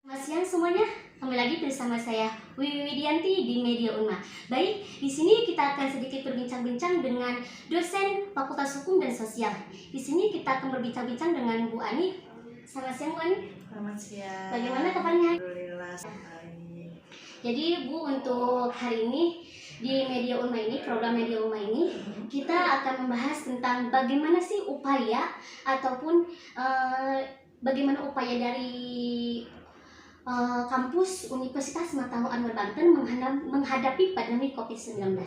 Selamat siang semuanya, kembali lagi bersama saya Wiwi Widianti di Media Unma. Baik, di sini kita akan sedikit berbincang-bincang dengan dosen Fakultas Hukum dan Sosial. Di sini kita akan berbincang-bincang dengan Bu Ani. Selamat siang Bu Ani. Selamat siang. Bagaimana kabarnya? Alhamdulillah baik. Jadi Bu, untuk hari ini di Media Unma ini, program Media Unma ini, kita akan membahas tentang bagaimana sih upaya ataupun bagaimana upaya dari kampus Universitas Matahu Anwar Banten menghadapi pandemi COVID-19.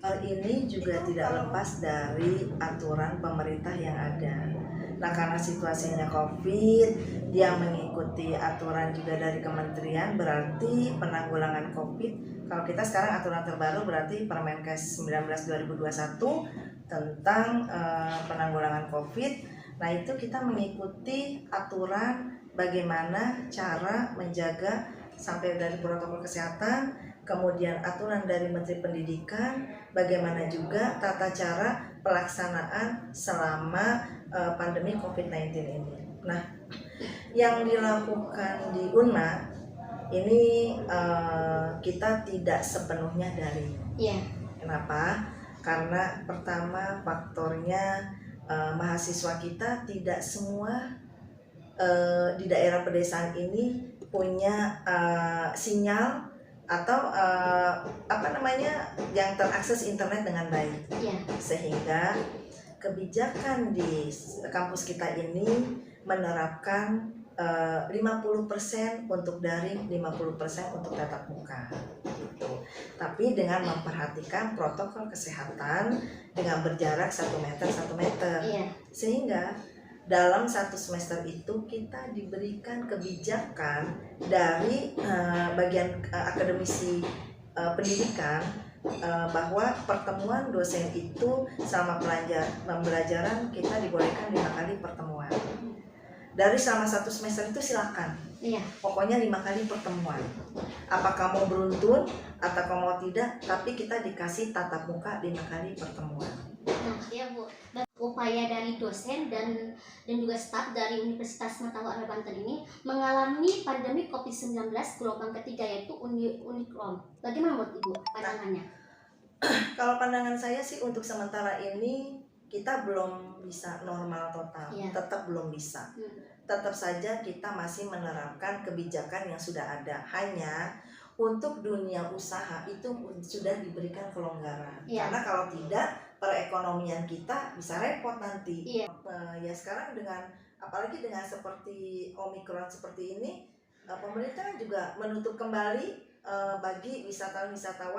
Hal ini juga tidak lepas dari aturan pemerintah yang ada. Nah, karena situasinya COVID, dia mengikuti aturan juga dari kementerian, berarti penanggulangan COVID. Kalau kita sekarang aturan terbaru berarti Permenkes 19/2021 tentang penanggulangan COVID. Nah, itu kita mengikuti aturan bagaimana cara menjaga sampai dari protokol kesehatan, kemudian aturan dari Menteri Pendidikan, bagaimana juga tata cara pelaksanaan selama pandemi COVID-19 ini. Nah, yang dilakukan di UNMA ini kita tidak sepenuhnya daring. Yeah. Kenapa? Karena pertama faktornya mahasiswa kita tidak semua di daerah pedesaan ini punya sinyal atau yang terakses internet dengan baik. Yeah. Sehingga kebijakan di kampus kita ini menerapkan 50% untuk daring, 50% untuk tatap muka gitu. Tapi dengan memperhatikan protokol kesehatan dengan berjarak 1 meter. Yeah. Sehingga dalam 1 semester itu kita diberikan kebijakan dari bagian akademisi pendidikan bahwa pertemuan dosen itu selama pembelajaran kita dibolehkan 5 kali pertemuan. Dari selama 1 semester itu silakan. Iya. Pokoknya 5 kali pertemuan. Apakah mau beruntun atau mau tidak, tapi kita dikasih tatap muka 5 kali pertemuan. Nah, ya Bu, upaya dari dosen dan juga staf dari Universitas Matahu Anwar Banten ini mengalami pandemi COVID-19 gelombang ketiga, yaitu Omicron. Bagaimana menurut Ibu pandangannya? Kalau pandangan saya sih untuk sementara ini kita belum bisa normal total, tetap belum bisa. Tetap saja kita masih menerapkan kebijakan yang sudah ada. Hanya untuk dunia usaha itu sudah diberikan kelonggaran. Karena kalau tidak, perekonomian kita bisa repot nanti. Ya sekarang apalagi dengan seperti Omicron seperti ini, pemerintah juga menutup kembali bagi wisatawan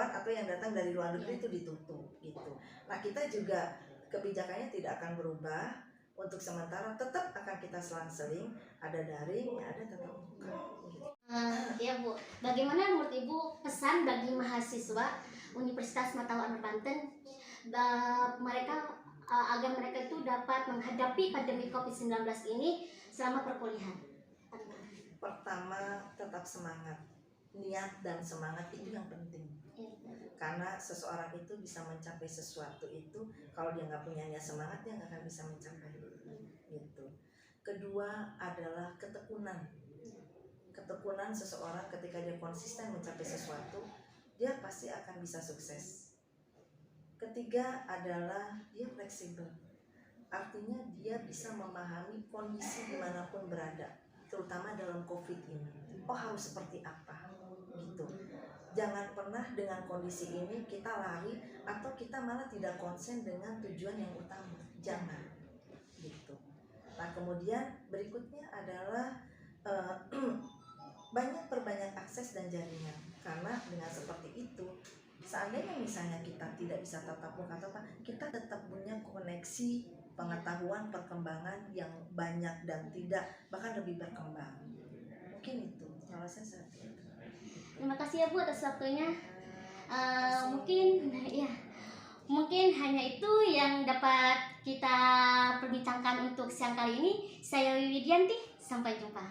atau yang datang dari luar negeri itu ditutup gitu. Nah, kita juga kebijakannya tidak akan berubah. Untuk sementara tetap akan kita selang-seling, ada daring, ada tatap muka gitu. Ya Bu, bagaimana menurut Ibu pesan bagi mahasiswa Universitas Matahu Anwar Banten agar mereka itu dapat menghadapi pandemi COVID-19 ini selama perkuliahan? Pertama, tetap semangat. Niat dan semangat itu yang penting. Karena seseorang itu bisa mencapai sesuatu itu kalau dia nggak punya niat semangat, dia nggak akan bisa mencapai gitu. Kedua adalah ketekunan seseorang ketika dia konsisten mencapai sesuatu, dia pasti akan bisa sukses. Ketiga adalah dia fleksibel, artinya dia bisa memahami kondisi dimanapun berada, terutama dalam COVID ini. Oh, harus seperti apa gitu. Jangan pernah dengan kondisi ini kita lari atau kita malah tidak konsen dengan tujuan yang utama. Jangan gitu. Nah, kemudian berikutnya adalah perbanyak akses dan jaringan. Karena dengan seperti itu, seandainya misalnya kita tidak bisa tatap muka atau apa, kita tetap punya koneksi pengetahuan perkembangan yang banyak dan tidak bahkan lebih berkembang. Mungkin itu kalau saya seperti itu. Terima kasih ya Bu atas waktunya. Mungkin hanya itu yang dapat kita perbincangkan untuk siang kali ini. Saya Wiwi Widianti, sampai jumpa.